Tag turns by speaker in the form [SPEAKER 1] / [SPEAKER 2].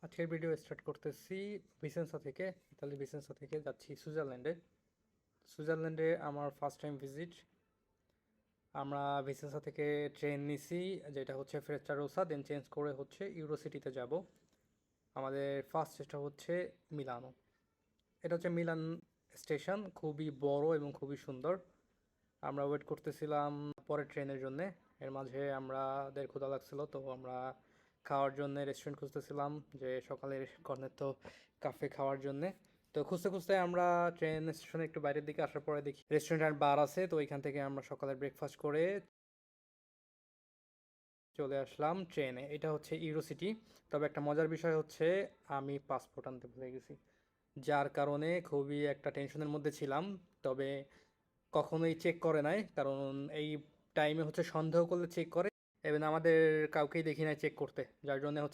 [SPEAKER 1] আজকের video start করতেছি Vicenza থেকে। ইতালি ভিসেন্সা থেকে যাচ্ছি সুইজারল্যান্ডে। সুইজারল্যান্ডে আমার ফার্স্ট টাইম ভিজিট। আমরা ভিসেন্সা থেকে ট্রেন নিছি, যেটা হচ্ছে ফ্রেস্টারোসা, দেন চেঞ্জ করে হচ্ছে ইউরোসিটিতে যাব। আমাদের ফার্স্ট স্টেশন হচ্ছে মিলানো। এটা হচ্ছে মিলান স্টেশন, খুবই বড় এবং খুবই সুন্দর। আমরা ওয়েট করতেছিলাম পরের ট্রেনের জন্যে। এর মাঝে আমাদের ক্ষুধা লাগছিল, তো আমরা খাওয়ার জন্য রেস্টুরেন্ট খুঁজতেছিলাম, যে সকালের কর্নেতো কাফে খাওয়ার জন্যে। তো খুঁজতে খুঁজতে আমরা ট্রেন স্টেশনে একটু বাইরের দিকে আসার পরে দেখি রেস্টুরেন্ট আর বার আছে, তো ওইখান থেকে আমরা সকালে ব্রেকফাস্ট করে চলে আসলাম ট্রেনে। এটা হচ্ছে ইউরোসিটি। তবে একটা মজার বিষয় হচ্ছে আমি পাসপোর্ট আনতে ভুলে গেছি, যার কারণে খুবই একটা টেনশনের মধ্যে ছিলাম। তবে কখনোই চেক করে নাই, কারণ এই টাইমে হচ্ছে সন্দেহ করলে চেক করে, এবং আমাদের কাউকেই দেখি নাই চেক করতে, যার জন্য হচ্ছে